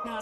What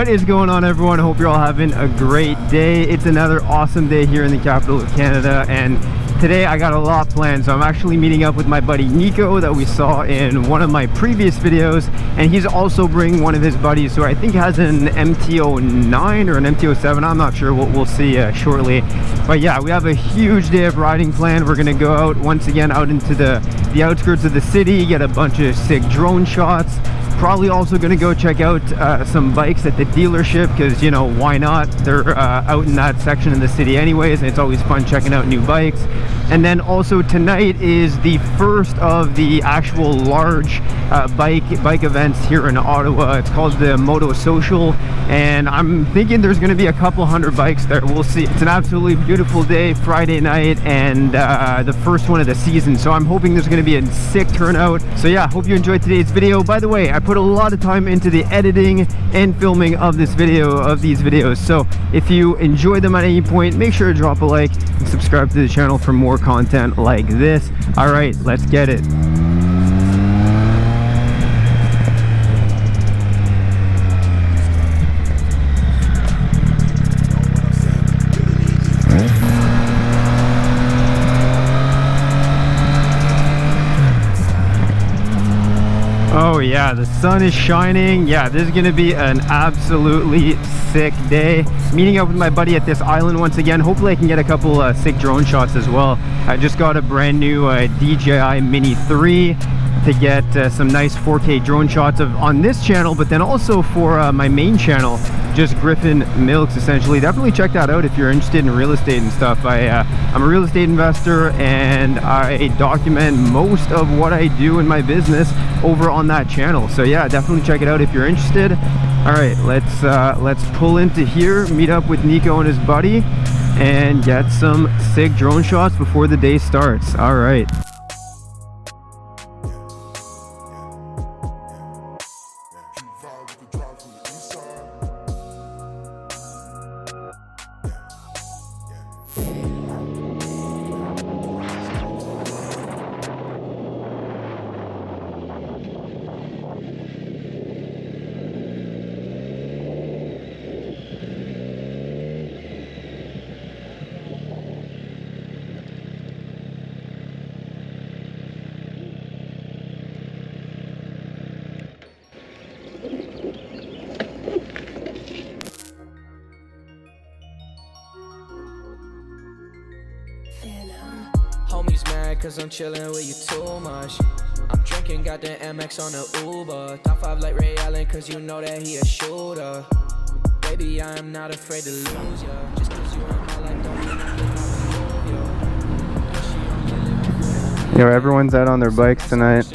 is going on, everyone? Hope you're all having a great day. It's another awesome day here in the capital of Canada, and today I got a lot planned. So I'm actually meeting up with my buddy Nico that we saw in one of my previous videos, and he's also bringing one of his buddies who I think has an MT-09 or an MT-07. I'm not sure. We'll see shortly. But yeah, we have a huge day of riding planned. We're gonna go out once again out into the outskirts of the city, get a bunch of sick drone shots. Probably also going to go check out some bikes at the dealership, because, you know, why not? They're out in that section of the city anyways, and it's always fun checking out new bikes. And then also tonight is the first of the actual large bike events here in Ottawa. It's called the Moto Social, and I'm thinking there's going to be a couple hundred bikes there. We'll see. It's an absolutely beautiful day, Friday night, and the first one of the season, so I'm hoping there's going to be a sick turnout. So yeah, hope you enjoyed today's video. By the way, I put a lot of time into the editing and filming of these videos, so if you enjoyed them at any point, make sure to drop a like and subscribe to the channel for more content like this. All right, let's get it. Oh yeah, the sun is shining. Yeah, this is gonna be an absolutely sick day. Meeting up with my buddy at this island once again. Hopefully I can get a couple sick drone shots as well. I just got a brand new DJI Mini 3 to get some nice 4K drone shots on this channel, but then also for my main channel, just Griffin Milks, essentially. Definitely check that out if you're interested in real estate and stuff. I'm a real estate investor, and I document most of what I do in my business over on that channel. So yeah, definitely check it out if you're interested. All right, let's pull into here, meet up with Nico and his buddy, and get some sick drone shots before the day starts. All right. Homies mad cause I'm chillin' with you too much. I'm drinking, got the MX on the Uber. Top 5 like Ray Allen cause you know that he a shooter. Baby, I am not afraid to lose ya. Just cause you in my life don't mean I can. Yo, everyone's out on their bikes tonight.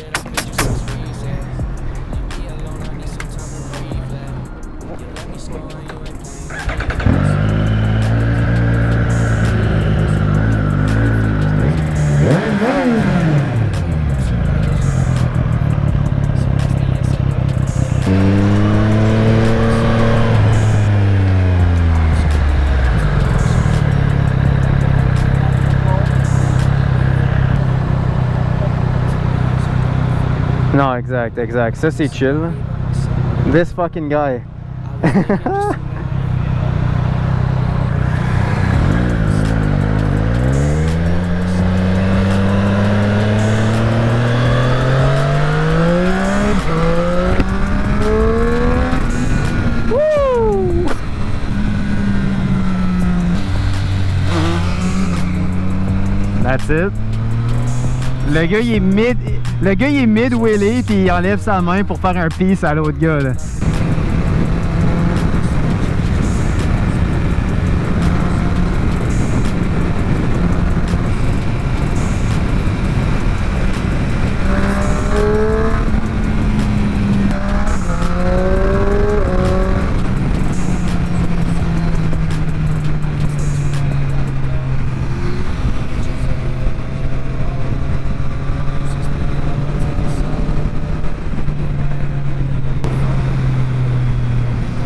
No, exact. Ça c'est chill. This fucking guy. That's it. Le gars il est mid-wheelie puis il enlève sa main pour faire un peace à l'autre gars là.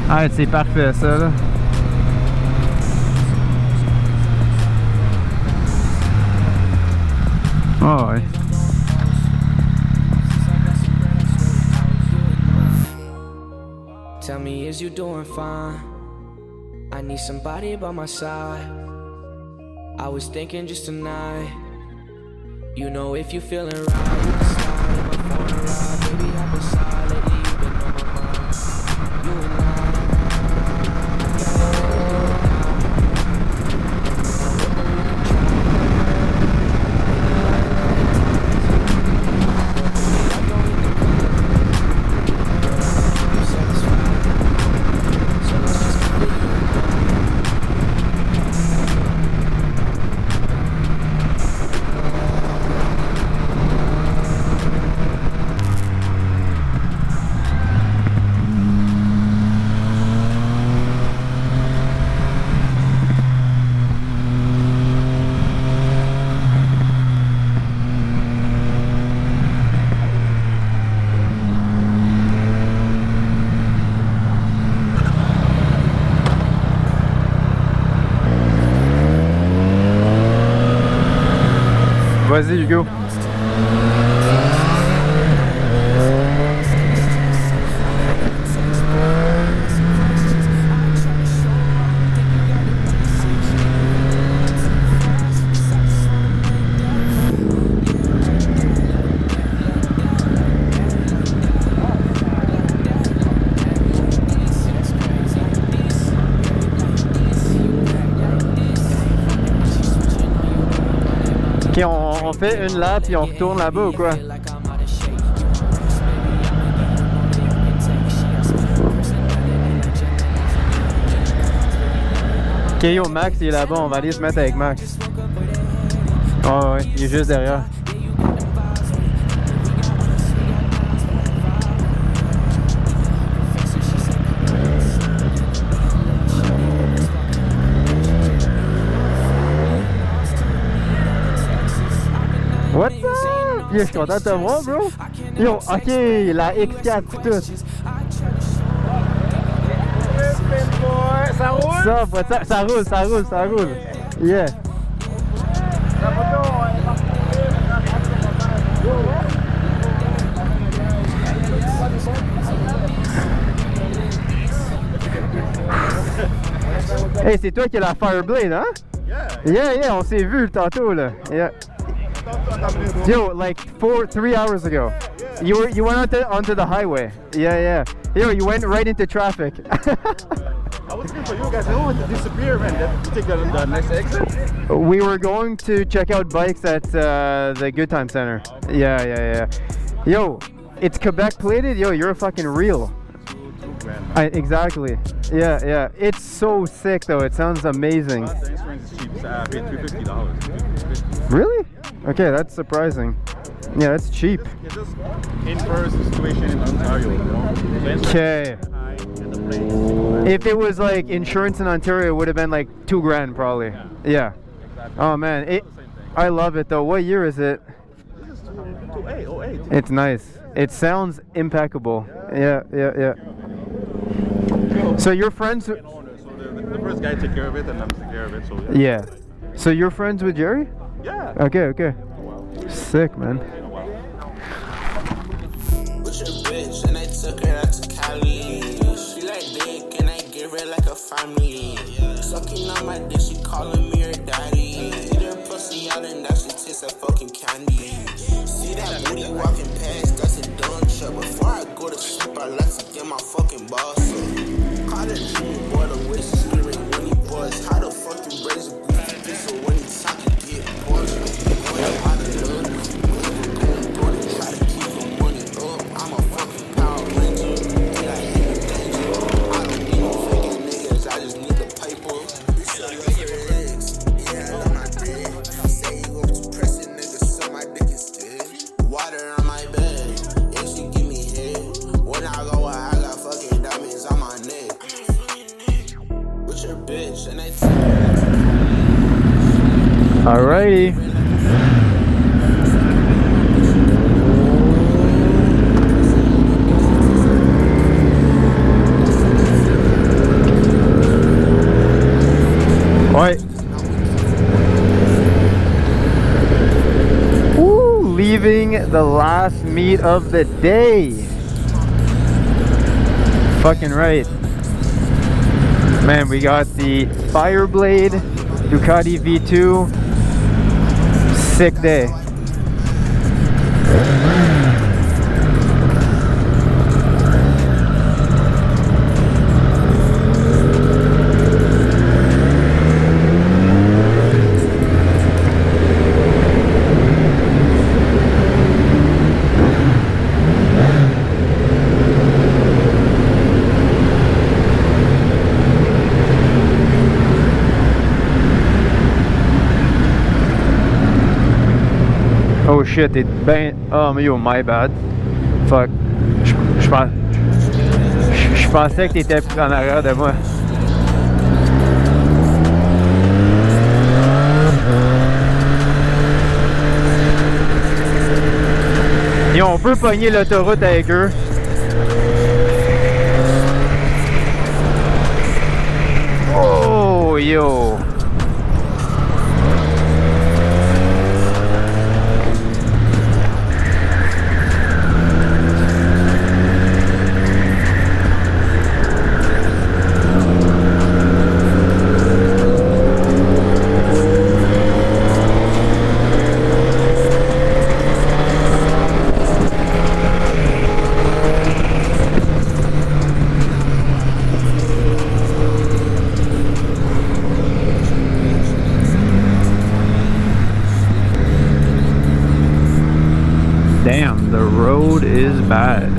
Ah, c'est parfait ça là. Oh ouais. Tell me, is you doing fine? I need somebody by my side. I was thinking just tonight. You know, if you feeling right, you can slide in my phone and ride. Baby, I've been silent, you've been on my mind. You and Vas-y Hugo. Ok, on fait une lap puis on retourne là-bas ou quoi? Ok, yo, Max il est là-bas, on va aller se mettre avec Max. Oh ouais, il est juste derrière. What's up? Yo, je suis content de te voir, bro. Yo, ok, la X4 tout. Ça roule? Ça roule, ça roule, ça roule. Yeah. Hey, c'est toi qui as la fireblade, hein? Yeah, on s'est vu tantôt là. Yeah. Yo, like 3 hours ago. You went onto the highway. Yeah. Yo, you went right into traffic. I was looking for you guys. I don't want to disappear, man. You take the next exit? We were going to check out bikes at the Good Time Center. Yeah. Yo, it's Quebec plated. Yo, you're a fucking real. Exactly. Yeah. It's so sick though. It sounds amazing. The insurance is cheap. I paid $350. Really? Okay, that's surprising. Yeah, that's cheap. It's just inverse situation in Ontario, you know? Okay. If it was like insurance in Ontario, it would have been like $2,000 probably. Yeah. Exactly. Oh man, I love it though. What year is it? This is 08. It's nice. It sounds impeccable. Yeah. So your friends? So the first guy took care of it, and I'm taking care of it. So Yeah. So you're friends with Jerry? Yeah. Okay. Oh, wow. Sick, man. With your bitch, and I took her out to Cali. She like dick, and I give her like a family. Sucking on my dick, she calling me her daddy. Eat her pussy out, and that shit tastes like fucking candy. See that booty walking past, that's a done shot. Before I go to sleep, I like to get my fucking boss up. Call it Jimmy boy, the way she screaming when he buzz. How the fuck you raise a goofy so when he talking, get buzzed. Going out of love, going to try to keep the money up. I'm a fucking Power Ranger, and I hate the danger. I don't need no fake niggas, I just need the paper. You should love your legs, yeah, I love my dick. Say you up to pressing niggas, so my dick is dead. Water on my bed, if she give me head. When I go out, I got fucking diamonds on my neck. With your bitch, and I Alrighty. Ouais. Ouh. the last meet of the day. Fucking right. Man, we got the Fireblade Ducati V2. Sick day. Oh shit, t'es ben... Oh, yo, my bad. Fuck. Je pensais que t'étais en arrière de moi. Et on peut pogner l'autoroute avec eux. Oh, yo. Damn, the road is bad.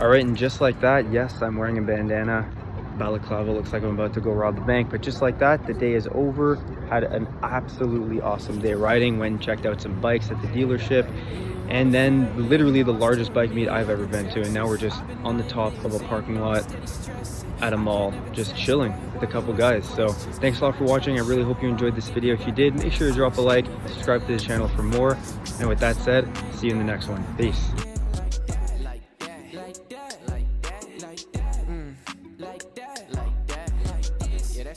Alright, and just like that, yes, I'm wearing a bandana. Balaclava, looks like I'm about to go rob the bank. But just like that, the day is over. Had an absolutely awesome day riding. Went and checked out some bikes at the dealership. And then literally the largest bike meet I've ever been to. And now we're just on the top of a parking lot at a mall, just chilling with a couple guys. So thanks a lot for watching. I really hope you enjoyed this video. If you did, make sure to drop a like, subscribe to the channel for more. And with that said, see you in the next one. Peace.